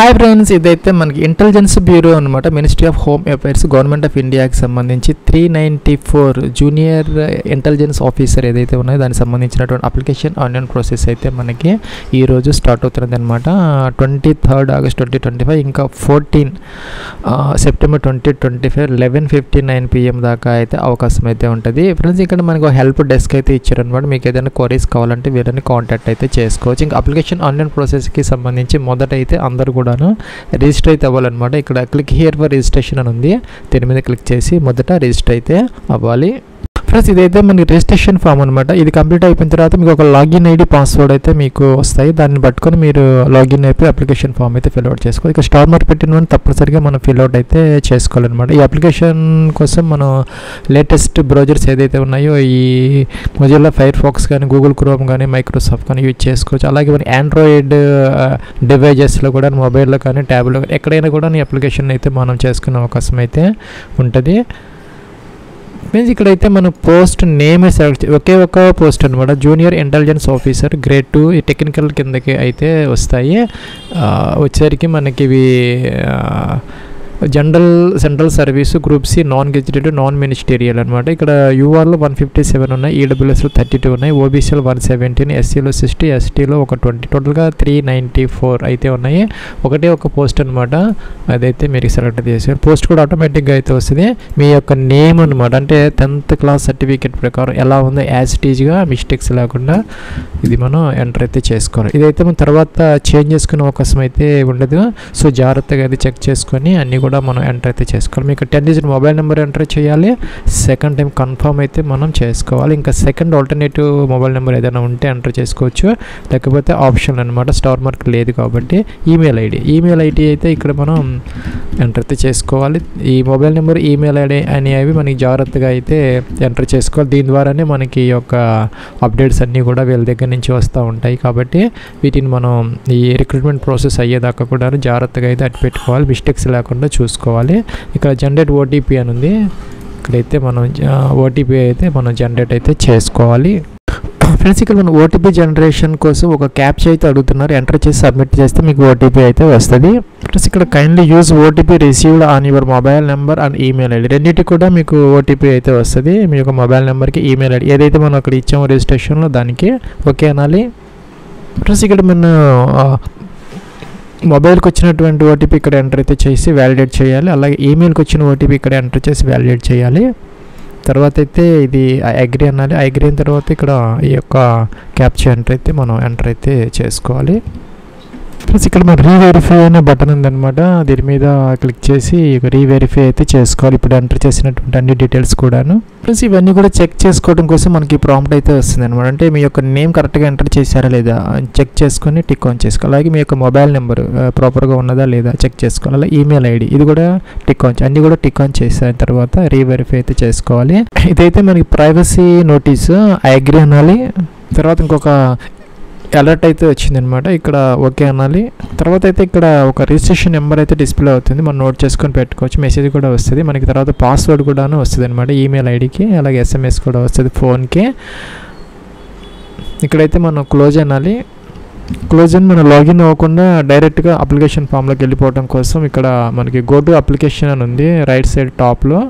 Hi friends, ఇదైతే మనకి intelligence bureau అనమాట. Ministry of home affairs, government of ఇండియాకి సంబంధించి 394 జూనియర్ ఇంటెలిజెన్స్ ఆఫీసర్ ఏదైతే ఉన్నాయో దానికి సంబంధించినటువంటి అప్లికేషన్ ఆన్లైన్ ప్రాసెస్ అయితే మనకి ఈరోజు స్టార్ట్ అవుతుంది అనమాట. 23 ఆగస్ట్ 2025 ఇంకా 14 సెప్టెంబర్ 2025 11:59 PM దాకా అయితే అవకాశం అయితే ఉంటుంది. ఫ్రెండ్స్, ఇక్కడ మనకు హెల్ప్ డెస్క్ అయితే ఇచ్చారనమాట. మీకు ఏదైనా క్వరీస్ కావాలంటే వీళ్ళని కాంటాక్ట్ అయితే చేసుకోవచ్చు. ఇంకా అప్లికేషన్ ఆన్లైన్ ప్రాసెస్కి సంబంధించి మొదట అయితే అందరూ కూడా రిజిస్టర్ అయితే అవ్వాలన్నమాట. ఇక్కడ క్లిక్ హియర్ ఫర్ రిజిస్ట్రేషన్ అని ఉంది, దీని మీద క్లిక్ చేసి మొదట రిజిస్టర్ అయితే అవ్వాలి. ఫ్రెండ్స్, ఇదైతే మనకి రిజిస్ట్రేషన్ ఫామ్ అనమాట. ఇది కంప్లీట్ అయిపోయిన తర్వాత మీకు ఒక లాగిన్ ఐడి పాస్వర్డ్ అయితే మీకు వస్తాయి. దాన్ని పట్టుకొని మీరు లాగిన్ అయిపోయి అప్లికేషన్ ఫామ్ అయితే ఫిల్అవుట్ చేసుకోవాలి. ఇక స్టార్ మార్క్ పెట్టిన తప్పనిసరిగా మనం ఫిల్అవుట్ అయితే చేసుకోవాలన్నమాట. ఈ అప్లికేషన్ కోసం మనం లేటెస్ట్ బ్రౌజర్స్ ఏదైతే ఉన్నాయో ఈ మొజిల్లా ఫైర్ ఫాక్స్ కానీ, గూగుల్ క్రోమ్ కానీ, మైక్రోసాఫ్ట్ కానీ యూజ్ చేసుకోవచ్చు. అలాగే మన ఆండ్రాయిడ్ డివైజెస్లో కూడా, మొబైల్లో కానీ, ట్యాబ్లో కానీ ఎక్కడైనా కూడా ఈ అప్లికేషన్ అయితే మనం చేసుకునే అవకాశం అయితే ఉంటుంది. మీన్స్ ఇక్కడైతే మనం పోస్ట్ నేమ్ సెలెక్ట్ ఒకే ఒక పోస్ట్ అనమాట. Junior intelligence officer grade 2 technical కిందకి అయితే వస్తాయి. వచ్చేసరికి మనకి ఇవి general central service, group C, non gazetted, non ministerial అనమాట. ఇక్కడ యూఆర్లో 157 ఉన్నాయి, ఈడబ్ల్యూఎస్లో 32 ఉన్నాయి, ఓబీసీలో 117, ఎస్సీలో 60, ఎస్టీలో ఒక 20, టోటల్గా 394 అయితే ఉన్నాయి. ఒకటే ఒక పోస్ట్ అనమాట. అదైతే మీరు సెలెక్ట్ చేసారు. పోస్ట్ కూడా ఆటోమేటిక్గా అయితే వస్తుంది. మీ యొక్క నేమ్ అనమాట, అంటే 10th క్లాస్ సర్టిఫికేట్ ప్రకారం ఎలా ఉందో యాజ్ ఇట్ ఈజ్గా మిస్టేక్స్ లేకుండా ఇది మనం ఎంటర్ అయితే చేసుకోవాలి. ఇదైతే మనం తర్వాత చేంజ్ చేసుకునే అవకాశం అయితే ఉండదు. సో జాగ్రత్తగా అయితే చెక్ చేసుకొని అన్నీ కూడా మనం ఎంటర్ అయితే చేసుకోవాలి. మీకు 10 డిజిట్ మొబైల్ నెంబర్ ఎంటర్ చేయాలి. సెకండ్ టైం కన్ఫర్మ్ అయితే మనం చేసుకోవాలి. ఇంకా సెకండ్ ఆల్టర్నేటివ్ మొబైల్ నెంబర్ ఏదైనా ఉంటే ఎంటర్ చేసుకోవచ్చు, లేకపోతే ఆప్షన్ అనమాట. స్టార్ మార్క్ లేదు కాబట్టి ఈమెయిల్ ఐడి అయితే ఇక్కడ మనం ఎంటర్ అయితే చేసుకోవాలి. ఈ మొబైల్ నెంబర్, ఈమెయిల్ ఐడి అనేవి మనకి జాగ్రత్తగా అయితే ఎంటర్ చేసుకోవాలి. దీని ద్వారానే మనకి ఈ యొక్క అప్డేట్స్ అన్నీ కూడా వీళ్ళ దగ్గర నుంచి వస్తూ ఉంటాయి. కాబట్టి వీటిని మనం ఈ రిక్రూట్మెంట్ ప్రాసెస్ అయ్యేదాకా కూడా జాగ్రత్తగా అయితే అటు పెట్టుకోవాలి, మిస్టేక్స్ లేకుండా చూసుకోవాలి. ఇక్కడ జనరేట్ ఓటీపీ అని ఉంది. ఇక్కడైతే మనం ఓటీపీ అయితే మనం జనరేట్ అయితే చేసుకోవాలి. ఫ్రెండ్స్, ఇక్కడ మనం ఓటీపీ జనరేషన్ కోసం ఒక క్యాప్చా అయితే అడుగుతున్నారు. ఎంటర్ చేసి సబ్మిట్ చేస్తే మీకు ఓటీపీ అయితే వస్తుంది. ఫ్రెండ్స్, ఇక్కడ kindly use OTP received on your mobile number and email ID, రెండింటికి కూడా మీకు ఓటీపీ అయితే వస్తుంది. మీ యొక్క మొబైల్ నెంబర్కి, ఈమెయిల్ ఐడి ఏదైతే మనం అక్కడ ఇచ్చామో రిజిస్ట్రేషన్లో దానికి ఓకే అనాలి. ఫ్రెండ్స్, ఇక్కడ మనం మొబైల్కి వచ్చినటువంటి ఓటీపీ ఇక్కడ ఎంటర్ అయితే చేసి వ్యాలిడేట్ చేయాలి. అలాగే ఈమెయిల్కి వచ్చిన ఓటీపీ ఇక్కడ ఎంటర్ చేసి వ్యాలిడేట్ చేయాలి. తర్వాత అయితే ఇది అగ్రీ అనాలి. అగ్రీ అయిన తర్వాత ఇక్కడ ఈ యొక్క క్యాప్చా ఎంటర్ అయితే చేసుకోవాలి. ప్లస్ ఇక్కడ మనం రీవెరిఫై అనే బటన్ ఉందన్నమాట. దీని మీద క్లిక్ చేసి రీవెరిఫై అయితే చేసుకోవాలి. ఇప్పుడు ఎంటర్ చేసినటువంటి అన్ని డీటెయిల్స్ కూడాను. ప్లస్ ఇవన్నీ కూడా చెక్ చేసుకోవడం కోసం మనకి ప్రాంప్ట్ అయితే వస్తుంది అనమాట. అంటే మీ యొక్క నేమ్ కరెక్ట్గా ఎంటర్ చేశారా లేదా చెక్ చేసుకొని టిక్ ఆన్ చేసుకోవాలి. అలాగే మీ యొక్క మొబైల్ నెంబర్ ప్రాపర్గా ఉన్నదా లేదా చెక్ చేసుకోవాలి. అలాగే ఈమెయిల్ ఐడి ఇది కూడా టిక్ ఆన్, అన్నీ కూడా టిక్ ఆన్ చేసిన తర్వాత రీవెరిఫై అయితే చేసుకోవాలి. ఇదైతే మనకి ప్రైవసీ నోటీసు, అగ్రీ అనాలి. తర్వాత ఇంకొక అలర్ట్ అయితే వచ్చిందనమాట. ఇక్కడ ఓకే అనాలి. తర్వాత అయితే ఇక్కడ ఒక రిజిస్ట్రేషన్ నెంబర్ అయితే డిస్ప్లే అవుతుంది, మనం నోట్ చేసుకొని పెట్టుకోవచ్చు. మెసేజ్ కూడా వస్తుంది మనకి. తర్వాత పాస్వర్డ్ కూడాను వస్తుంది అనమాట ఈమెయిల్ ఐడికి. అలాగే SMS కూడా వస్తుంది ఫోన్కి. ఇక్కడైతే మనం క్లోజ్ అనాలి. క్లోజ్ అని మనం లాగిన్ అవ్వకుండా డైరెక్ట్గా అప్లికేషన్ ఫామ్లోకి వెళ్ళిపోవడం కోసం ఇక్కడ మనకి గో టు అప్లికేషన్ అని ఉంది రైట్ సైడ్ టాప్లో.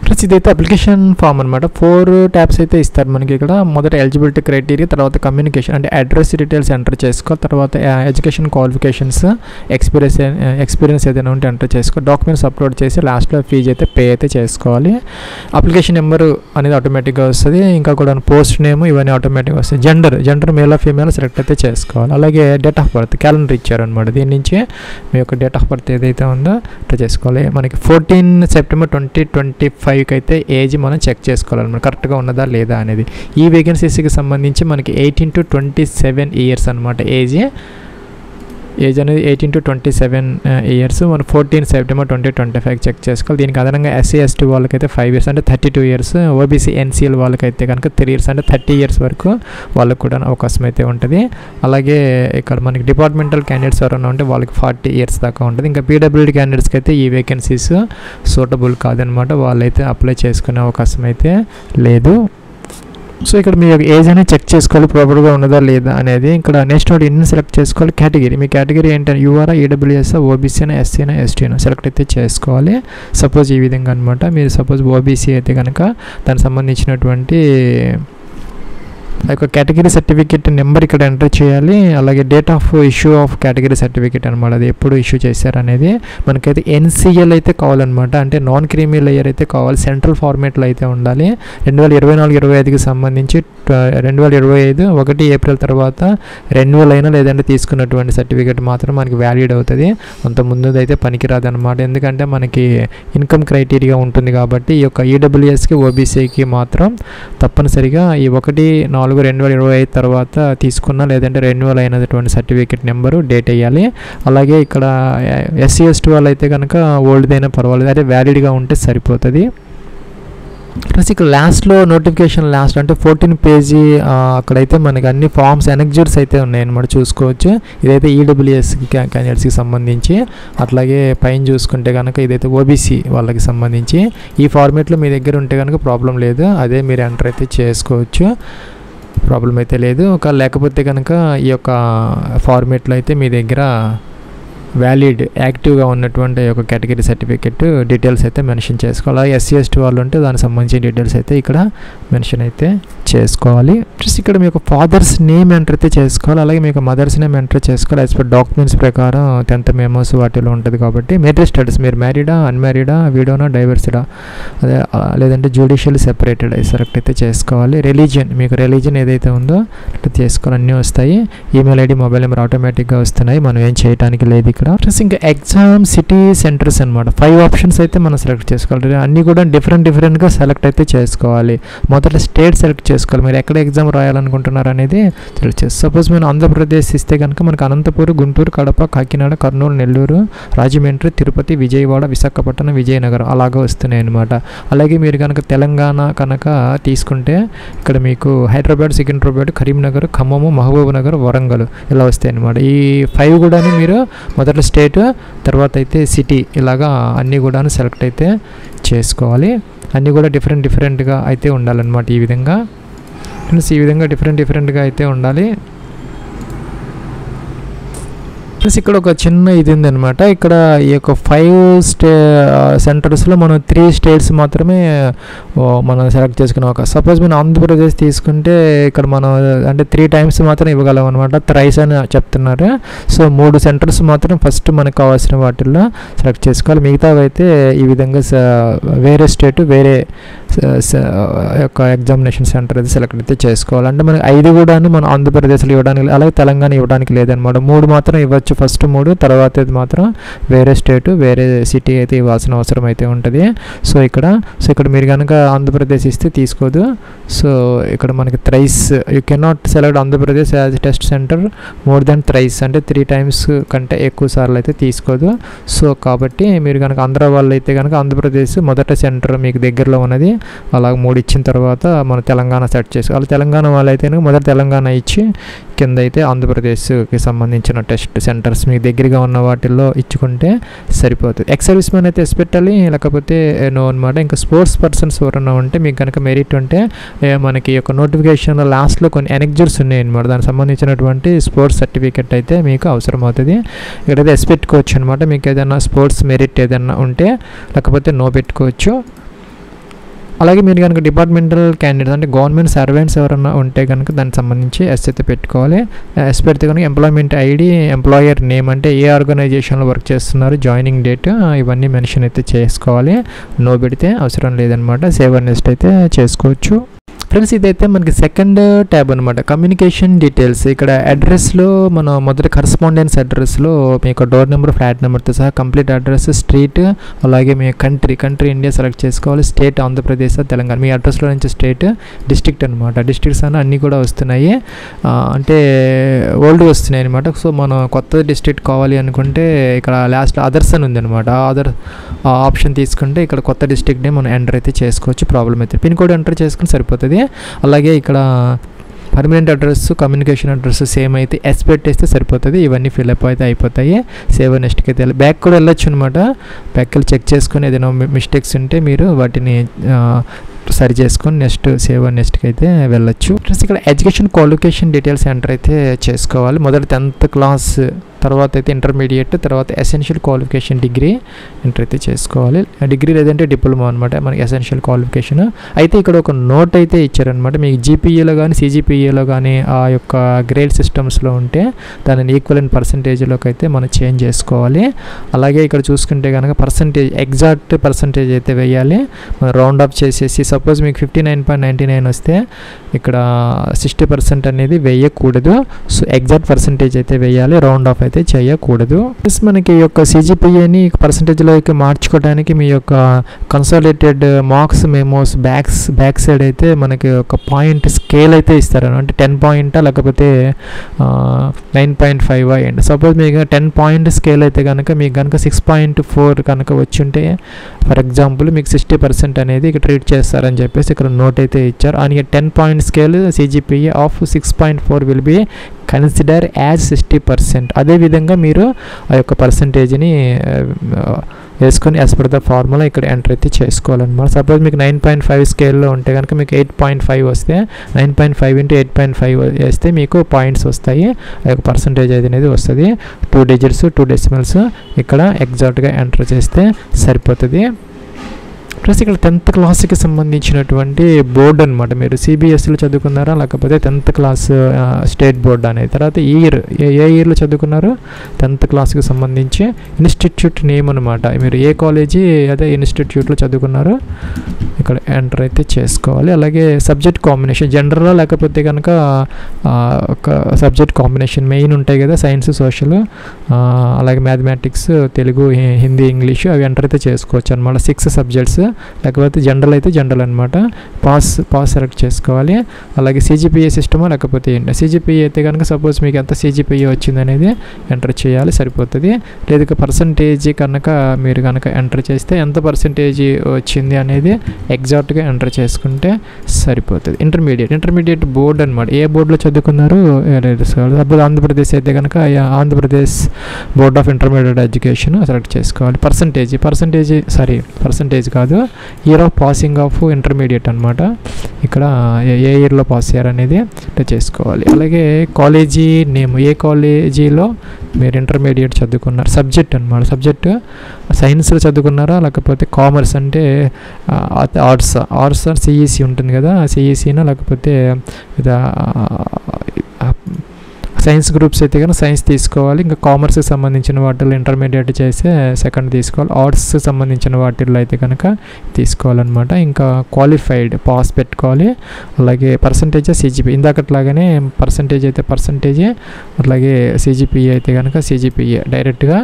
ప్లస్ ఇదైతే అప్లికేషన్ ఫామ్ అనమాట. 4 ట్యాబ్స్ అయితే ఇస్తారు మనకి. ఇక్కడ మొదట ఎలిజిబిలిటీ క్రైటీరియా, తర్వాత కమ్యూనికేషన్ అంటే అడ్రస్ డీటెయిల్స్ ఎంటర్ చేసుకో, తర్వాత ఎడ్యుకేషన్ క్వాలిఫికేషన్స్, ఎక్స్పీరియన్స్ ఏదైనా ఉంటే ఎంటర్ చేసుకో, డాక్యుమెంట్స్ అప్లోడ్ చేసి లాస్ట్లో ఫీజు అయితే పే అయితే చేసుకోవాలి. అప్లికేషన్ నెంబర్ అనేది ఆటోమేటిక్గా వస్తుంది. ఇంకా కూడా పోస్ట్ నేమ్ ఇవన్నీ ఆటోమేటిక్గా వస్తాయి. Gender male of female select అయితే చేసుకోవాలి. అలాగే డేట్ ఆఫ్ బర్త్ క్యాలెండర్ ఇచ్చారనమాట. దీని నుంచి మీ యొక్క డేట్ ఆఫ్ బర్త్ ఏదైతే ఉందో అట్లా చేసుకోవాలి. మనకి 14 సెప్టెంబర్ 2025కి అయితే ఏజ్ మనం చెక్ చేసుకోవాలన్నమాట, కరెక్ట్గా ఉన్నదా లేదా అనేది. ఈ వేకెన్సీస్కి సంబంధించి మనకి 18 to 27 ఇయర్స్ అనమాట. ఏజ్ అనేది 18 to 27 ఇయర్స్. మనం 14 సెప్టెంబర్ 2025 చెక్ చేసుకోవాలి. దీనికి అదనంగా SC ST వాళ్ళకైతే 5 years అంటే 32 years, OBC NCL వాళ్ళకైతే కనుక 3 years అంటే 30 years వరకు వాళ్ళకు కూడా అవకాశం అయితే ఉంటుంది. అలాగే ఇక్కడ మనకి డిపార్ట్మెంటల్ క్యాండిడేట్స్ ఎవరైనా ఉంటే వాళ్ళకి 40 years దాకా ఉంటుంది. ఇంకా PWD క్యాండిడేట్స్కి అయితే ఈ వేకెన్సీస్ సూటబుల్ కాదనమాట, వాళ్ళైతే అప్లై చేసుకునే అవకాశం అయితే లేదు. సో ఇక్కడ మీ యొక్క ఏజ్ అనేది చెక్ చేసుకోవాలి ప్రాపర్గా ఉన్నదా లేదా అనేది. ఇక్కడ నెక్స్ట్ ఒకటి ఇన్ని సెలెక్ట్ చేసుకోవాలి. కేటగిరీ, మీ కేటగిరీ ఏంటంటే యూఆర్ఆ, ఈడబ్ల్యూఎస్, ఓబీసీనా, ఎస్సీనా, ఎస్టీనా సెలెక్ట్ అయితే చేసుకోవాలి. సపోజ్ ఈ విధంగా అనమాట. మీరు సపోజ్ ఓబీసీ అయితే కనుక దానికి సంబంధించినటువంటి ఆ యొక్క కేటగిరీ సర్టిఫికేట్ నెంబర్ ఇక్కడ ఎంటర్ చేయాలి. అలాగే date of issue of category certificate అనమాట, అది ఎప్పుడు ఇష్యూ చేశారనేది. మనకైతే ఎన్సీఎల్ అయితే కావాలన్నమాట, అంటే నాన్ క్రీమీ లేయర్ అయితే కావాలి. సెంట్రల్ ఫార్మేట్లో అయితే ఉండాలి. 2024-25కి సంబంధించి 2025 1 ఏప్రిల్ తర్వాత రెన్యువల్ అయినా లేదంటే తీసుకున్నటువంటి సర్టిఫికేట్ మాత్రం మనకి వ్యాలిడ్ అవుతుంది. అంత ముందుది అయితే పనికిరాదు అనమాట, ఎందుకంటే మనకి ఇన్కమ్ క్రైటీరియా ఉంటుంది కాబట్టి. ఈ యొక్క ఈడబ్ల్యూఎస్కి, ఓబీసీకి మాత్రం తప్పనిసరిగా ఈ 1/4/2025 తర్వాత తీసుకున్న లేదంటే రెన్యువల్ అయినటువంటి సర్టిఫికేట్ నెంబరు, డేట్ వేయాలి. అలాగే ఇక్కడ ఎస్సీ ఎస్టీ వాళ్ళు అయితే కనుక ఓల్డ్దైనా పర్వాలేదు, అదే వ్యాలిడ్గా ఉంటే సరిపోతుంది. ప్లస్ ఇక్కడ లాస్ట్లో నోటిఫికేషన్ లాస్ట్ అంటే 14 పేజీ అక్కడైతే మనకి అన్ని ఫామ్స్ ఎనెక్జర్స్ అయితే ఉన్నాయన్నమాట, చూసుకోవచ్చు. ఇదైతే ఈడబ్ల్యూఎస్ క్యాండిడేట్స్కి సంబంధించి. అట్లాగే పైన చూసుకుంటే కనుక ఇదైతే ఓబీసీ వాళ్ళకి సంబంధించి. ఈ ఫార్మేట్లో మీ దగ్గర ఉంటే కనుక ప్రాబ్లం లేదు, అదే మీరు ఎంటర్ అయితే చేసుకోవచ్చు, ప్రాబ్లం అయితే లేదు. ఒక లేకపోతే కనుక ఈ యొక్క ఫార్మేట్లో అయితే మీ దగ్గర వ్యాలిడ్ యాక్టివ్గా ఉన్నటువంటి ఒక కేటగిరీ సర్టిఫికెట్ డీటెయిల్స్ అయితే మెన్షన్ చేసుకోవాలి. అలాగే ఎస్సీ ఎస్టీ వాళ్ళు ఉంటే దానికి సంబంధించిన డీటెయిల్స్ అయితే ఇక్కడ మెన్షన్ అయితే చేసుకోవాలి. ప్లస్ ఇక్కడ మీ యొక్క ఫాదర్స్ నేమ్ ఎంటర్ అయితే చేసుకోవాలి. అలాగే మీ యొక్క మదర్స్ నేమ్ ఎంటర్ చేసుకోవాలి. యాజ్ పర్ డాక్యుమెంట్స్ ప్రకారం 10th మెమోస్ వాటిలో ఉంటుంది కాబట్టి. మ్యారేజ్ స్టేటస్, మీరు మ్యారీడా, అన్మ్యారీడా, విడోనా, డైవర్సిడా, అదే లేదంటే జ్యుడిషియల్ సెపరేటెడ్ సెలెక్ట్ అయితే చేసుకోవాలి. రిలీజియన్, మీకు రిలీజియన్ ఏదైతే ఉందో అట్లా చేసుకోవాలి, అన్నీ వస్తాయి. ఈమెయిల్ ఐడి, మొబైల్ నెంబర్ ఆటోమేటిక్గా వస్తున్నాయి, మనం ఏం చేయడానికి లేదు ఇక్కడ. ప్లస్ ఇంకా ఎగ్జామ్ సిటీ సెంటర్స్ అనమాట, 5 ఆప్షన్స్ అయితే మనం సెలెక్ట్ చేసుకోవాలి. అన్నీ కూడా డిఫరెంట్గా సెలెక్ట్ అయితే చేసుకోవాలి. మొదట స్టేట్ సెలెక్ట్ చేసుకోవాలి, మీరు ఎక్కడ ఎగ్జామ్ రాయాలనుకుంటున్నారు అనేది సెలెక్ట్ చేసి. సపోజ్ మేము ఆంధ్రప్రదేశ్ ఇస్తే కనుక మనకు అనంతపురం, గుంటూరు, కడప, కాకినాడ, కర్నూలు, నెల్లూరు, రాజమండ్రి, తిరుపతి, విజయవాడ, విశాఖపట్నం, విజయనగరం అలాగా వస్తున్నాయి అనమాట. అలాగే మీరు కనుక తెలంగాణ కనుక తీసుకుంటే ఇక్కడ మీకు హైదరాబాద్, సికింద్రాబాద్, కరీంనగర్, ఖమ్మము, మహబూబ్ నగర్, వరంగల్ ఇలా వస్తాయి అనమాట. ఈ 5 కూడా మీరు మొదట స్టేట్, తర్వాత అయితే సిటీ, ఇలాగా అన్నీ కూడా సెలెక్ట్ అయితే చేసుకోవాలి. అన్నీ కూడా డిఫరెంట్గా అయితే ఉండాలన్నమాట. ఈ విధంగా డిఫరెంట్గా అయితే ఉండాలి. ప్లస్ ఇక్కడ ఒక చిన్న ఇది ఉందన్నమాట. ఇక్కడ ఈ యొక్క 5 సెంటర్స్లో మనం 3 స్టేట్స్ మాత్రమే మనం సెలెక్ట్ చేసుకున్నాం. ఒక సపోజ్ మనం ఆంధ్రప్రదేశ్ తీసుకుంటే ఇక్కడ మనం అంటే 3 టైమ్స్ మాత్రం ఇవ్వగలం అనమాట, థ్రైస్ అని చెప్తున్నారు. సో 3 సెంటర్స్ మాత్రం ఫస్ట్ మనకు కావాల్సిన వాటిల్లో సెలెక్ట్ చేసుకోవాలి. మిగతావి అయితే ఈ విధంగా వేరే స్టేట్, వేరే యొక్క ఎగ్జామినేషన్ సెంటర్ అయితే సెలెక్ట్ అయితే చేసుకోవాలి. అంటే మనకి 5 కూడా మనం ఆంధ్రప్రదేశ్లో ఇవ్వడానికి, అలాగే తెలంగాణ ఇవ్వడానికి లేదనమాట. 3 మాత్రం ఇవ్వచ్చు, ఫస్ట్ 3, తర్వాత ఇది మాత్రం వేరే స్టేట్, వేరే సిటీ అయితే ఇవ్వాల్సిన అవసరం అయితే ఉంటుంది. సో ఇక్కడ మీరు కనుక ఆంధ్రప్రదేశ్ ఇస్తే తీసుకోదు. సో ఇక్కడ మనకి thrice, you cannot select Andhra Pradesh as test centre more than thrice, అంటే 3 టైమ్స్ కంటే ఎక్కువ సార్లు అయితే తీసుకోదు. సో కాబట్టి మీరు కనుక ఆంధ్ర వాళ్ళు అయితే కనుక ఆంధ్రప్రదేశ్ మొదట సెంటర్ మీకు దగ్గరలో ఉన్నది, అలాగ 3 ఇచ్చిన తర్వాత మన తెలంగాణ సెట్ చేసుకోవాలి. తెలంగాణ వాళ్ళు అయితే మొదట తెలంగాణ ఇచ్చి కింద అయితే ఆంధ్రప్రదేశ్కి సంబంధించిన టెస్ట్ సెంటర్స్ మీకు దగ్గరగా ఉన్న వాటిల్లో ఇచ్చుకుంటే సరిపోతుంది. ఎక్స్ సర్వీస్ మ్యాన్ అయితే ఎస్పెట్టాలి, లేకపోతే నో అనమాట. ఇంకా స్పోర్ట్స్ పర్సన్స్ ఎవరన్నా ఉంటే మీకు కనుక మెరిట్ ఉంటే మనకి యొక్క నోటిఫికేషన్ లాస్ట్లో కొన్ని ఎనెక్జర్స్ ఉన్నాయన్నమాట, దానికి సంబంధించినటువంటి స్పోర్ట్స్ సర్టిఫికెట్ అయితే మీకు అవసరం అవుతుంది. ఇక్కడైతే ఎస్ పెట్టుకోవచ్చు అనమాట. మీకు ఏదైనా స్పోర్ట్స్ మెరిట్ ఏదైనా ఉంటే, లేకపోతే నో పెట్టుకోవచ్చు. అలాగే మీరు కనుక డిపార్ట్మెంటల్ క్యాండిడేట్స్ అంటే గవర్నమెంట్ సర్వెంట్స్ ఎవరైనా ఉంటే కనుక దానికి సంబంధించి ఎస్ అయితే పెట్టుకోవాలి. ఎస్ పెడితే కనుక ఎంప్లాయ్మెంట్ ఐడి, ఎంప్లాయర్ నేమ్ అంటే ఏ ఆర్గనైజేషన్లో వర్క్ చేస్తున్నారు, జాయినింగ్ డేట్, ఇవన్నీ మెన్షన్ అయితే చేసుకోవాలి. నో పెడితే అవసరం లేదనమాట, సేవ్ అండ్ నెక్స్ట్ అయితే చేసుకోవచ్చు. ఫ్రెండ్స్ ఇదైతే మనకి సెకండ్ ట్యాబ్ అనమాట, కమ్యూనికేషన్ డీటెయిల్స్. ఇక్కడ అడ్రస్లో మన మొదటి కరస్పాండెన్స్ అడ్రస్లో మీకు డోర్ నెంబర్, ఫ్లాట్ నెంబర్తో సహా కంప్లీట్ అడ్రస్, స్ట్రీట్, అలాగే మీ కంట్రీ ఇండియా సెలెక్ట్ చేసుకోవాలి. స్టేట్ ఆంధ్రప్రదేశ్, తెలంగాణ, మీ అడ్రస్లో నుంచి స్టేట్, డిస్ట్రిక్ట్ అనమాట. డిస్ట్రిక్ట్స్ అన్నీ కూడా వస్తున్నాయి, అంటే ఓల్డ్ వస్తున్నాయి అనమాట. సో మనం కొత్త డిస్ట్రిక్ట్ కావాలి అనుకుంటే ఇక్కడ లాస్ట్ అదర్స్ అని ఉందన్నమాట. అదర్ ఆప్షన్ తీసుకుంటే ఇక్కడ కొత్త డిస్ట్రిక్ట్ని మనం ఎంటర్ అయితే చేసుకోవచ్చు, ప్రాబ్లం అయితే. పిన్ కోడ్ ఎంటర్ చేసుకుని సరిపోతుంది. అలాగే ఇక్కడ permanent address, communication address same అయితే ఎస్ పెట్టేస్తే సరిపోతుంది. ఇవన్నీ ఫిల్అప్ అయితే అయిపోతాయి. సేవ్ నెక్స్ట్కి అయితే బ్యాక్ కూడా వెళ్ళొచ్చు అనమాట. బ్యాక్ వెళ్ళి చెక్ చేసుకుని ఏదైనా మిస్టేక్స్ ఉంటే మీరు వాటిని సరి చేసుకొని నెక్స్ట్ సేవ్ నెక్స్ట్కి అయితే వెళ్ళొచ్చు. ప్లస్ ఇక్కడ ఎడ్యుకేషన్ క్వాలిఫికేషన్ డీటెయిల్స్ ఎంటర్ అయితే చేసుకోవాలి. మొదట 10th క్లాస్, తర్వాత అయితే ఇంటర్మీడియట్, తర్వాత ఎసెన్షియల్ క్వాలిఫికేషన్ డిగ్రీ ఎంటర్ అయితే చేసుకోవాలి. డిగ్రీ లేదంటే డిప్లొమా అనమాట మనకి ఎసెన్షియల్ క్వాలిఫికేషన్. అయితే ఇక్కడ ఒక నోట్ అయితే ఇచ్చారనమాట, మీకు జీపీఏలో కానీ సిజిపిఏలో కానీ ఆ యొక్క గ్రేడ్ సిస్టమ్స్లో ఉంటే దానిని ఈక్వలెంట్ పర్సంటేజ్లోకి అయితే మనం చేంజ్ చేసుకోవాలి. అలాగే ఇక్కడ చూసుకుంటే కనుక పర్సంటేజ్ ఎగ్జాక్ట్ పర్సంటేజ్ అయితే వేయాలి. మనం రౌండ్ అప్ చేసేసి సపోజ్ మీకు 59.99 వస్తే ఇక్కడ 60% అనేది వేయకూడదు. సో ఎగ్జాక్ట్ పర్సంటేజ్ అయితే వేయాలి, రౌండ్ ఆఫ్ అయితే చేయకూడదు. ప్లస్ మనకి ఈ యొక్క సిజిపిఏని పర్సంటేజ్లోకి మార్చుకోవడానికి మీ యొక్క consolidated marks memos back side అయితే మనకి ఒక పాయింట్ స్కేల్ అయితే ఇస్తారు. అంటే 10 పాయింటా లేకపోతే 9.5 అండ్ సపోజ్ మీకు 10 పాయింట్ స్కేల్ అయితే కనుక మీకు కనుక 6.4 కనుక వచ్చి ఉంటే ఫర్ ఎగ్జాంపుల్ మీకు 60% అనేది ఇక్కడ ట్రీట్ చేస్తారని చెప్పేసి ఇక్కడ నోట్ అయితే ఇచ్చారు. అని 10 point scale CGPA of 6.4 will be consider as 60%. అదేవిధంగా మీరు ఆ యొక్క పర్సంటేజ్ని వేసుకొని యాజ్ పర్ ద ఫార్ములా ఇక్కడ ఎంటర్ అయితే చేసుకోవాలన్నమాట. సపోజ్ మీకు 9.5 స్కేల్లో ఉంటే కనుక మీకు 8.5 వస్తే 9.5 into 8.5 వేస్తే మీకు పాయింట్స్ వస్తాయి, ఆ యొక్క పర్సంటేజ్ అనేది వస్తుంది. 2 digits 2 decimals ఇక్కడ ఎగ్జాక్ట్గా ఎంటర్ చేస్తే సరిపోతుంది. ప్లస్ ఇక్కడ 10th క్లాస్కి సంబంధించినటువంటి బోర్డు అనమాట. మీరు సిబిఎస్ఈలో చదువుకున్నారా లేకపోతే 10th క్లాస్ స్టేట్ బోర్డు అనేది. తర్వాత ఇయర్ ఏ ఇయర్లో చదువుకున్నారు 10th క్లాస్కి సంబంధించి ఇన్స్టిట్యూట్ నేమ్ అనమాట. మీరు ఏ కాలేజీ అదే ఇన్స్టిట్యూట్లో చదువుకున్నారో ఇక్కడ ఎంటర్ అయితే చేసుకోవాలి. అలాగే సబ్జెక్ట్ కాంబినేషన్ జనరల్ లేకపోతే కనుక ఒక సబ్జెక్ట్ కాంబినేషన్ మెయిన్ ఉంటాయి కదా, సైన్స్ సోషల్ అలాగే మ్యాథమెటిక్స్ తెలుగు హిందీ ఇంగ్లీషు అవి ఎంటర్ అయితే చేసుకోవచ్చు అనమాట. 6 సబ్జెక్ట్స్. లేకపోతే జనరల్ అయితే జనరల్ అనమాట. పాస్ సెలెక్ట్ చేసుకోవాలి. అలాగే సిజిపిఏ సిస్టమా లేకపోతే ఏంటి, సిజిపిఏ అయితే కనుక సపోజ్ మీకు ఎంత సిజిపిఏ వచ్చింది అనేది ఎంటర్ చేయాలి సరిపోతుంది. లేదా పర్సంటేజ్ కనుక మీరు కనుక ఎంటర్ చేస్తే ఎంత పర్సంటేజ్ వచ్చింది అనేది ఎగ్జాక్ట్గా ఎంటర్ చేసుకుంటే సరిపోతుంది. ఇంటర్మీడియట్ బోర్డు అనమాట. ఏ బోర్డులో చదువుకున్నారు సపోజ్ ఆంధ్రప్రదేశ్ అయితే కనుక Andhra Pradesh board of intermediate education select చేసుకోవాలి. పర్సంటేజ్ కాదు, year of passing of intermediate అనమాట. ఇక్కడ ఏ ఇయర్లో పాస్ అయ్యారనేది చేసుకోవాలి. అలాగే కాలేజీ నేమ్, ఏ కాలేజీలో మీరు ఇంటర్మీడియట్ చదువుకున్నారు, సబ్జెక్ట్ అనమాట. సబ్జెక్ట్ సైన్స్లో చదువుకున్నారా లేకపోతే కామర్స్ అంటే ఆర్ట్స్ సిఈసి ఉంటుంది కదా, సిఈసినా లేకపోతే సైన్స్ గ్రూప్స్ అయితే కనుక సైన్స్ తీసుకోవాలి. ఇంకా కామర్స్కి సంబంధించిన వాటిల్లో ఇంటర్మీడియట్ చేస్తే సెకండ్ తీసుకోవాలి. ఆర్ట్స్కి సంబంధించిన వాటిల్లో అయితే కనుక తీసుకోవాలన్నమాట. ఇంకా క్వాలిఫైడ్ పాస్ పెట్టుకోవాలి. అలాగే పర్సంటేజ్ సిజిపి ఇందాకట్లాగానే పర్సంటేజ్ అయితే పర్సంటేజే, అలాగే సిజిపిఏ అయితే కనుక సిజిపిఏ డైరెక్ట్గా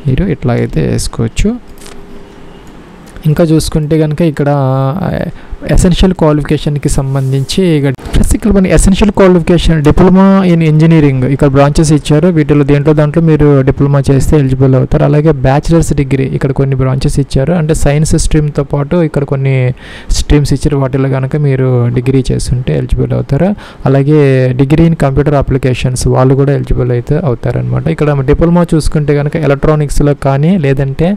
మీరు ఇట్లాగైతే వేసుకోవచ్చు. ఇంకా చూసుకుంటే కనుక ఇక్కడ ఎసెన్షియల్ క్వాలిఫికేషన్కి సంబంధించి ఇక్కడ మన essential qualification diploma in engineering ఇక్కడ బ్రాంచెస్ ఇచ్చారు. వీటిలో దాంట్లో మీరు డిప్లొమా చేస్తే ఎలిజిబుల్ అవుతారు. అలాగే బ్యాచిలర్స్ డిగ్రీ ఇక్కడ కొన్ని బ్రాంచెస్ ఇచ్చారు. అంటే సైన్స్ స్ట్రీమ్తో పాటు ఇక్కడ కొన్ని స్ట్రీమ్స్ ఇచ్చారు. వాటిలో కనుక మీరు డిగ్రీ చేస్తుంటే ఎలిజిబుల్ అవుతారు. అలాగే డిగ్రీ ఇన్ కంప్యూటర్ అప్లికేషన్స్ వాళ్ళు కూడా ఎలిజిబుల్ అయితే అవుతారనమాట. ఇక్కడ డిప్లొమా చూసుకుంటే కనుక ఎలక్ట్రానిక్స్లో కానీ, లేదంటే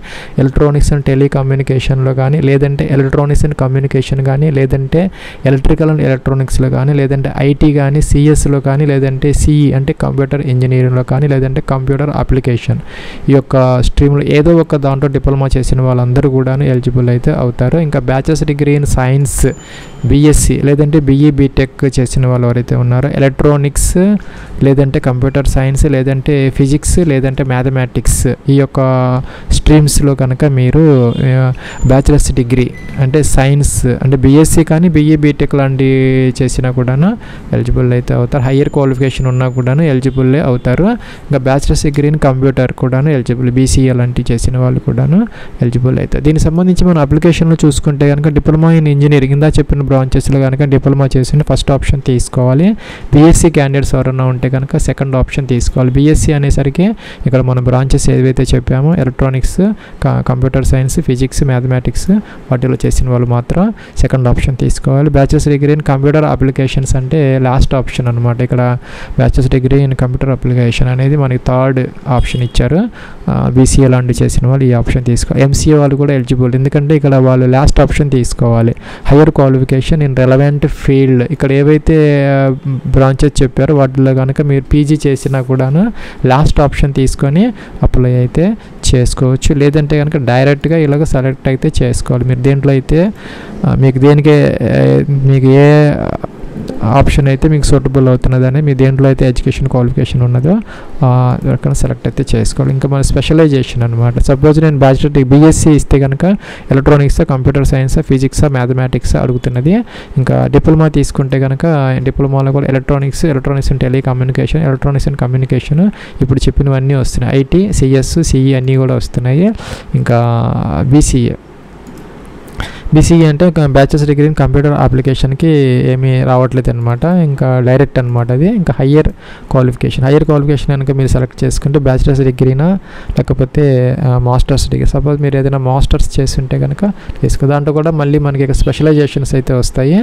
ఎలక్ట్రానిక్స్ అండ్ టెలికమ్యూనికేషన్లో కానీ, లేదంటే ఎలక్ట్రానిక్స్ అండ్ కమ్యూనికేషన్ కానీ, లేదంటే ఎలక్ట్రికల్ అండ్ ఎలక్ట్రానిక్స్లో కానీ, లేదంటే ఐటీ కానీ, సిఎస్లో కానీ, లేదంటే సిఈ అంటే కంప్యూటర్ ఇంజనీరింగ్లో కానీ, లేదంటే కంప్యూటర్ అప్లికేషన్ ఈ యొక్క స్ట్రీమ్లో ఏదో ఒక దాంట్లో డిప్లొమా చేసిన వాళ్ళందరూ కూడా ఎలిజిబుల్ అయితే అవుతారు. ఇంకా bachelors degree in science BSc లేదంటే బీఈ బీటెక్ చేసిన వాళ్ళు ఎవరైతే ఉన్నారో, ఎలక్ట్రానిక్స్ లేదంటే కంప్యూటర్ సైన్స్ లేదంటే ఫిజిక్స్ లేదంటే మ్యాథమెటిక్స్ ఈ యొక్క స్ట్రీమ్స్లో కనుక మీరు బ్యాచిలర్స్ డిగ్రీ అంటే సైన్స్ అంటే బీఎస్సీ కానీ బీఈ బీటెక్ లాంటి చేసినా కూడాను ఎలిజిబుల్ అయితే అవుతారు. హయ్యర్ క్వాలిఫికేషన్ ఉన్నా కూడాను ఎలిజిబుల్లే అవుతారు. ఇంకా బ్యాచిలర్స్ డిగ్రీ ఇన్ కంప్యూటర్ కూడాను ఎలిజిబుల్, బీసీఏ లాంటివి చేసిన వాళ్ళు కూడాను ఎలిజిబుల్ అవుతారు. దీనికి సంబంధించి మనం అప్లికేషన్లో చూసుకుంటే కనుక డిప్లొమా ఇన్ ఇంజనీరింగ్ ఇందా చెప్పిన బ్రాంచెస్లో కనుక డిప్లొమా చేసి ఫస్ట్ ఆప్షన్ తీసుకోవాలి. బీఎస్సీ క్యాండిడేట్స్ ఎవరైనా ఉంటే కనుక సెకండ్ ఆప్షన్ తీసుకోవాలి. బీఎస్సీ అనేసరికి ఇక్కడ మన బ్రాంచెస్ ఏవైతే చెప్పామో electronics, computer science, physics, mathematics వాటిలో చేసిన వాళ్ళు మాత్రం సెకండ్ ఆప్షన్ తీసుకోవాలి. Bachelors degree in computer applications అంటే లాస్ట్ ఆప్షన్ అనమాట. ఇక్కడ bachelors degree in computer application అనేది మనకి థర్డ్ ఆప్షన్ ఇచ్చారు. బీసీఏ లాంటి చేసిన వాళ్ళు ఈ ఆప్షన్ తీసుకోవాలి. ఎంసీఏ వాళ్ళు కూడా ఎలిజిబుల్, ఎందుకంటే ఇక్కడ వాళ్ళు లాస్ట్ ఆప్షన్ తీసుకోవాలి. Higher qualification in relevant field, ఇక్కడ ఏవైతే బ్రాంచెస్ చెప్పారో వాటిలో కనుక మీరు పీజీ చేసినా కూడాను లాస్ట్ ఆప్షన్ తీసుకొని అప్లై అయితే చేసుకోవచ్చు. లేదంటే కనుక డైరెక్ట్గా ఇలాగ సెలెక్ట్ అయితే చేసుకోవాలి. మీరు దేంట్లో అయితే మీకు ఏ ఆప్షన్ అయితే మీకు సూటబుల్ అవుతున్నదని, మీ దేంట్లో అయితే ఎడ్యుకేషన్ క్వాలిఫికేషన్ ఉన్నదో అక్కడ సెలెక్ట్ అయితే చేసుకోవాలి. ఇంకా మన స్పెషలైజేషన్ అనమాట. సపోజ్ నేను బ్యాచిలర్ బీఎస్సీ ఇస్తే కనుక electronics, computer science, physics, mathematics అడుగుతున్నది. ఇంకా డిప్లొమా తీసుకుంటే కనుక డిప్లొమాలో కూడా electronics and telecommunication, electronics and communication ఇప్పుడు చెప్పినవన్నీ వస్తున్నాయి. ఐటీ, సిఎస్, సిఈ అన్నీ కూడా వస్తున్నాయి. ఇంకా బీసీఈ అంటే బ్యాచిలర్స్ డిగ్రీ ఇన్ కంప్యూటర్ అప్లికేషన్కి ఏమీ రావట్లేదు అనమాట, ఇంకా డైరెక్ట్ అనమాట అది. ఇంకా హయ్యర్ క్వాలిఫికేషన్ కనుక మీరు సెలెక్ట్ చేసుకుంటే బ్యాచిలర్స్ డిగ్రీనా లేకపోతే మాస్టర్స్ డిగ్రీ. సపోజ్ మీరు ఏదైనా మాస్టర్స్ చేస్తుంటే కనుక దాంట్లో కూడా మళ్ళీ మనకి స్పెషలైజేషన్స్ అయితే వస్తాయి.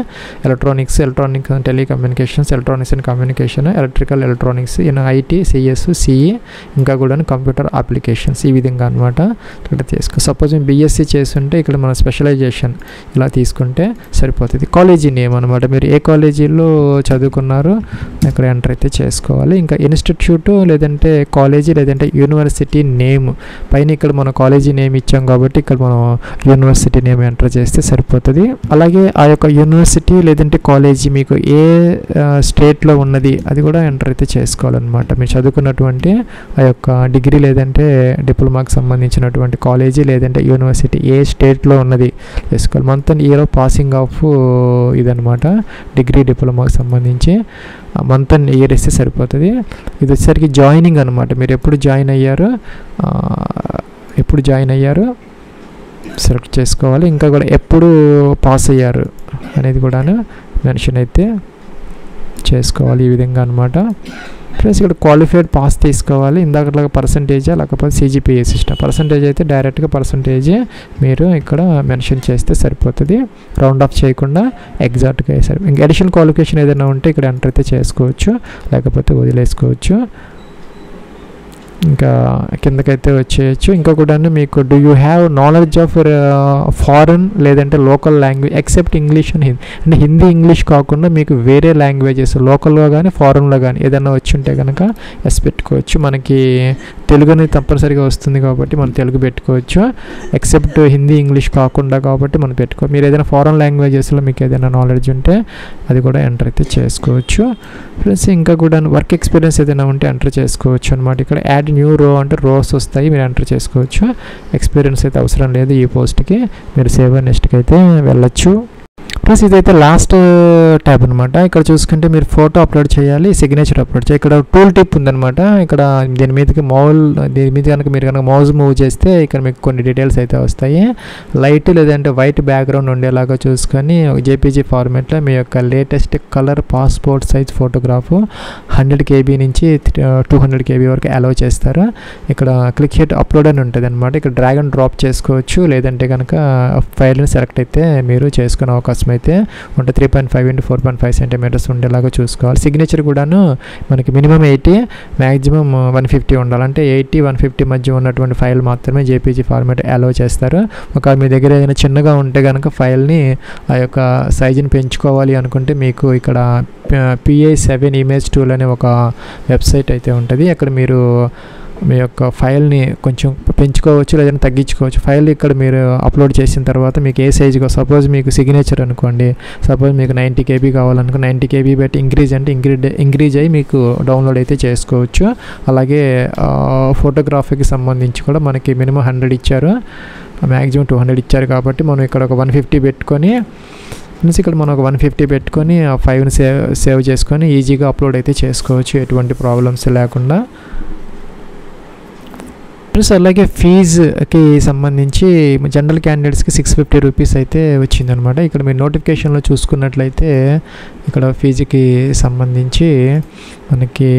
Electronics and telecommunications, electronics and communication, electrical electronics in IT, CS, CE, ఇంకా కూడా కంప్యూటర్ అప్లికేషన్స్, ఈ విధంగా అనమాట ఇక్కడ తీసుకో. సపోజ్ మేము బీఎస్సీ చేస్తుంటే ఇక్కడ మన స్పెషలైజేషన్ ఇలా తీసుకుంటే సరిపోతుంది. కాలేజీ నేమ్ అనమాట, మీరు ఏ కాలేజీలో చదువుకున్నారో ఇక్కడ ఎంటర్ అయితే చేసుకోవాలి. ఇంకా ఇన్స్టిట్యూట్ లేదంటే కాలేజీ లేదంటే యూనివర్సిటీ నేమ్ పైన ఇక్కడ మనం కాలేజీ నేమ్ ఇచ్చాం కాబట్టి ఇక్కడ మనం యూనివర్సిటీ నేమ్ ఎంటర్ చేస్తే సరిపోతుంది. అలాగే ఆ యొక్క యూనివర్సిటీ లేదంటే కాలేజీ మీకు ఏ స్టేట్లో ఉన్నది అది కూడా ఎంటర్ అయితే చేసుకోవాలన్నమాట. మీరు చదువుకున్నటువంటి ఆ యొక్క డిగ్రీ లేదంటే డిప్లొమాకి సంబంధించినటువంటి కాలేజీ లేదంటే యూనివర్సిటీ ఏ స్టేట్లో ఉన్నది చేసుకోవాలి. Month and year of passing of ఇదనమాట, డిగ్రీ డిప్లొమాకి సంబంధించి మంత్ అండ్ ఇయర్ ఇస్తే సరిపోతుంది. ఇది వచ్చేసరికి జాయినింగ్ అనమాట, మీరు ఎప్పుడు జాయిన్ అయ్యారు సెలెక్ట్ చేసుకోవాలి. ఇంకా కూడా ఎప్పుడు పాస్ అయ్యారు అనేది కూడా మెన్షన్ అయితే చేసుకోవాలి. ఈ విధంగా అనమాట. ప్లస్ ఇక్కడ క్వాలిఫైడ్ పాస్ తీసుకోవాలి. ఇందాకట్లాగా పర్సంటేజా లేకపోతే సిజిపిఏ సిస్టమ్. పర్సంటేజ్ అయితే డైరెక్ట్గా పర్సంటేజ్ మీరు ఇక్కడ మెన్షన్ చేస్తే సరిపోతుంది, రౌండ్ ఆఫ్ చేయకుండా ఎగ్జాక్ట్గా వేసారు. ఇంకా అడిషనల్ క్వాలిఫికేషన్ ఏదైనా ఉంటే ఇక్కడ ఎంటర్ అయితే చేసుకోవచ్చు, లేకపోతే వదిలేసుకోవచ్చు. ఇంకా కిందకైతే వచ్చేయచ్చు. ఇంకా కూడా మీకు do you have knowledge of foreign లేదంటే local language except English and Hindi, అంటే హిందీ ఇంగ్లీష్ కాకుండా మీకు వేరే లాంగ్వేజెస్ లోకల్లో కానీ ఫారెన్లో కానీ ఏదైనా వచ్చి ఉంటే కనుక ఎస్ పెట్టుకోవచ్చు. మనకి తెలుగు అనేది తప్పనిసరిగా వస్తుంది కాబట్టి మనం తెలుగు పెట్టుకోవచ్చు. ఎక్సెప్ట్ హిందీ ఇంగ్లీష్ కాకుండా కాబట్టి మనం పెట్టుకోవచ్చు. మీరు ఏదైనా ఫారెన్ లాంగ్వేజెస్లో మీకు ఏదైనా నాలెడ్జ్ ఉంటే అది కూడా ఎంటర్ అయితే చేసుకోవచ్చు. ప్లస్ ఇంకా కూడా వర్క్ ఎక్స్పీరియన్స్ ఏదైనా ఉంటే ఎంటర్ చేసుకోవచ్చు అనమాట. ఇక్కడ యాడ్ న్యూ రో అంటే రోస్ వస్తాయి, మీరు ఎంటర్ చేసుకోవచ్చు. ఎక్స్పీరియన్స్ అయితే అవసరం లేదు ఈ పోస్ట్కి, మీరు సేవ్ నెక్స్ట్కి అయితే వెళ్ళచ్చు. ప్లస్ ఇదైతే లాస్ట్ ట్యాబ్ అనమాట. ఇక్కడ చూసుకుంటే మీరు ఫోటో అప్లోడ్ చేయాలి, సిగ్నేచర్ అప్లోడ్ చేయాలి. ఇక్కడ టూల్ టిప్ ఉందన్నమాట. ఇక్కడ దీని మీద కనుక మీరు కనుక మౌజ్ మూవ్ చేస్తే ఇక్కడ మీకు కొన్ని డీటెయిల్స్ అయితే వస్తాయి. లైట్ లేదంటే వైట్ బ్యాక్గ్రౌండ్ ఉండేలాగా చూసుకొని జేపీజీ ఫార్మేట్లో మీ యొక్క latest colour passport size photograph 100 KB నుంచి 200 KB వరకు అలౌ చేస్తారు. ఇక్కడ క్లిక్ హిట్ అప్లోడ్ అని ఉంటుంది అనమాట. ఇక్కడ డ్రాగ్ అండ్ డ్రాప్ చేసుకోవచ్చు, లేదంటే కనుక ఫైల్ని సెలెక్ట్ అయితే మీరు చేసుకునే అవకాశం అయితే ఉంటే 3.5 x 4.5 cm ఉండేలాగా చూసుకోవాలి. సిగ్నేచర్ కూడాను మనకి మినిమం 80 మ్యాక్సిమం 150 ఉండాలి. అంటే 80-150 మధ్య ఉన్నటువంటి ఫైల్ మాత్రమే జేపీజీ ఫార్మాట్ అలౌ చేస్తారు. ఒక మీ దగ్గర ఏదైనా చిన్నగా ఉంటే కనుక ఫైల్ని ఆ యొక్క సైజుని పెంచుకోవాలి అనుకుంటే మీకు ఇక్కడ PI7 ఇమేజ్ టూల్ అనే ఒక వెబ్సైట్ అయితే ఉంటుంది. అక్కడ మీరు మీ యొక్క ఫైల్ని కొంచెం పెంచుకోవచ్చు లేదంటే తగ్గించుకోవచ్చు. ఫైల్ ఇక్కడ మీరు అప్లోడ్ చేసిన తర్వాత మీకు ఏ సైజుగా, సపోజ్ మీకు సిగ్నేచర్ అనుకోండి, సపోజ్ మీకు 90 KB కావాలనుకో 90 KB బట్టి ఇంక్రీజ్ అయ్యి మీకు డౌన్లోడ్ అయితే చేసుకోవచ్చు. అలాగే ఫోటోగ్రఫీకి సంబంధించి కూడా మనకి మినిమం 100 ఇచ్చారు, మ్యాక్సిమం 200 ఇచ్చారు. కాబట్టి మనం ఇక్కడ ఒక 150 పెట్టుకొని ఇక్కడ మనం ఒక 150 పెట్టుకొని ఆ ఫైల్ని సేవ్ చేసుకొని ఈజీగా అప్లోడ్ అయితే చేసుకోవచ్చు ఎటువంటి ప్రాబ్లమ్స్ లేకుండా. ప్లస్ అలాగే ఫీజుకి సంబంధించి జనరల్ క్యాండిడేట్స్కి 650 రూపీస్ అయితే వచ్చిందనమాట. ఇక్కడ మీరు నోటిఫికేషన్లో చూసుకున్నట్లయితే ఇక్కడ ఫీజుకి సంబంధించి మనకి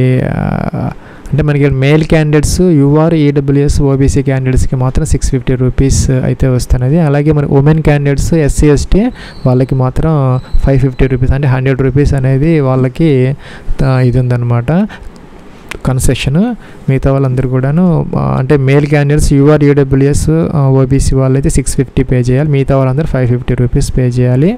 అంటే మనకి male candidates UR EWS OBC క్యాండిడేట్స్కి మాత్రం 650 రూపీస్ అయితే వస్తున్నది. అలాగే మరి ఉమెన్ క్యాండిడేట్స్ ఎస్సీ ఎస్టీ వాళ్ళకి మాత్రం 550 రూపీస్ అంటే 100 రూపీస్ అనేది వాళ్ళకి ఇది ఉందన్నమాట కన్సెషన్. మిగతా వాళ్ళందరూ కూడాను అంటే male candidates UR EWS OBC వాళ్ళైతే 650 పే చేయాలి, మిగతా వాళ్ళందరూ 550 రూపీస్ పే చేయాలి.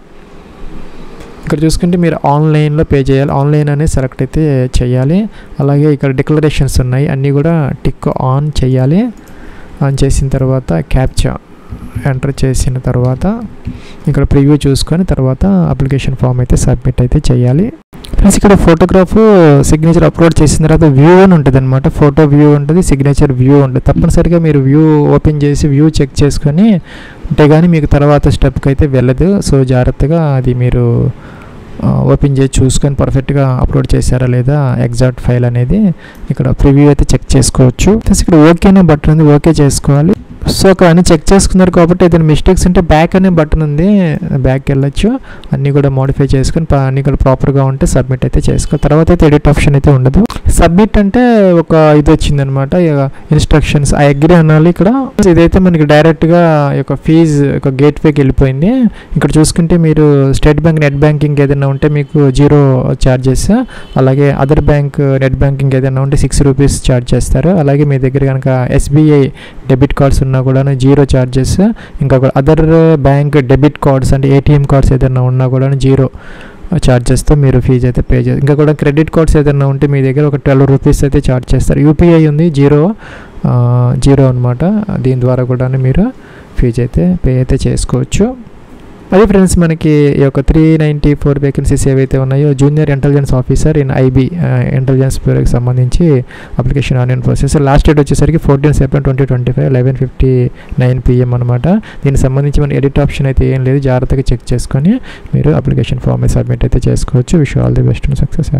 ఇక్కడ చూసుకుంటే మీరు ఆన్లైన్లో పే చేయాలి, ఆన్లైన్ అనేది సెలెక్ట్ అయితే చేయాలి. అలాగే ఇక్కడ డిక్లరేషన్స్ ఉన్నాయి, అన్నీ కూడా టిక్ ఆన్ చేయాలి. ఆన్ చేసిన తర్వాత క్యాప్చా ఎంటర్ చేసిన తర్వాత ఇక్కడ ప్రివ్యూ చూసుకొని తర్వాత అప్లికేషన్ ఫామ్ అయితే సబ్మిట్ అయితే చేయాలి. ప్లస్ ఇక్కడ ఫోటోగ్రాఫ్ సిగ్నేచర్ అప్లోడ్ చేసిన తర్వాత వ్యూ అని ఉంటుంది అనమాట. ఫోటో వ్యూ ఉంటుంది, సిగ్నేచర్ వ్యూ ఉంటుంది. తప్పనిసరిగా మీరు వ్యూ ఓపెన్ చేసి వ్యూ చెక్ చేసుకొని ఉంటే కానీ మీకు తర్వాత స్టెప్కి అయితే వెళ్ళదు. సో జాగ్రత్తగా అది మీరు ఓపెన్ చేసి చూసుకొని పర్ఫెక్ట్గా అప్లోడ్ చేశారా లేదా ఎగ్జాక్ట్ ఫైల్ అనేది ఇక్కడ ప్రివ్యూ అయితే చెక్ చేసుకోవచ్చు. ప్లస్ ఇక్కడ ఓకే అనే బటన్ ఉంది, ఓకే చేసుకోవాలి. సో అన్నీ చెక్ చేసుకున్నారు కాబట్టి ఏదైనా మిస్టేక్స్ ఉంటే బ్యాక్ అనే బటన్ ఉంది, బ్యాక్కి వెళ్ళొచ్చు. అన్నీ కూడా మోడిఫై చేసుకొని అన్నీ కూడా ప్రాపర్గా ఉంటే సబ్మిట్ అయితే చేసుకోవాలి. తర్వాత అయితే ఎడిట్ ఆప్షన్ అయితే ఉండదు. సబ్మిట్ అంటే ఒక ఇది వచ్చిందనమాట, ఇన్స్ట్రక్షన్స్ ఐ అగ్రీ అనాలి. ఇక్కడ ఇదైతే మనకి డైరెక్ట్గా యొక్క ఫీజ్ ఒక గేట్వేకి వెళ్ళిపోయింది. ఇక్కడ చూసుకుంటే మీరు స్టేట్ బ్యాంక్ నెట్ బ్యాంకింగ్ ఏదైనా ఉంటే మీకు 0 ఛార్జెస్, అలాగే అదర్ బ్యాంక్ నెట్ బ్యాంకింగ్ ఏదైనా ఉంటే 6 రూపీస్ ఛార్జ్ చేస్తారు. అలాగే మీ దగ్గర కనుక ఎస్బీఐ డెబిట్ కార్డ్స్ ఉన్నా కూడా 0 ఛార్జెస్, ఇంకా అదర్ బ్యాంక్ డెబిట్ కార్డ్స్ అంటే ఏటీఎం కార్డ్స్ ఏదైనా ఉన్నా కూడా 0 ఛార్జెస్తో మీరు ఫీజు అయితే పే చేస్తారు. ఇంకా కూడా క్రెడిట్ కార్డ్స్ ఏదైనా ఉంటే మీ దగ్గర ఒక 12 రూపీస్ అయితే ఛార్జ్ చేస్తారు. యూపీఐ ఉంది 0 అనమాట. దీని ద్వారా కూడా మీరు ఫీజు అయితే పే అయితే చేసుకోవచ్చు. అదే ఫ్రెండ్స్ మనకి ఈ యొక్క 394 వేకెన్సీస్ ఏవైతే ఉన్నాయో junior intelligence officer in IB intelligence బ్యూరోకి సంబంధించి application online process. Last date వచ్చేసరికి 14 సెప్టెంబర్ 2025 11:59 PM అనమాట. దీనికి సంబంధించి మన ఎడిట్ ఆప్షన్ అయితే ఏం లేదు, జాగ్రత్తగా చెక్ చేసుకొని మీరు అప్లికేషన్ ఫామ్ సబ్మిట్ అయితే చేసుకోవచ్చు. Wish all the best and success.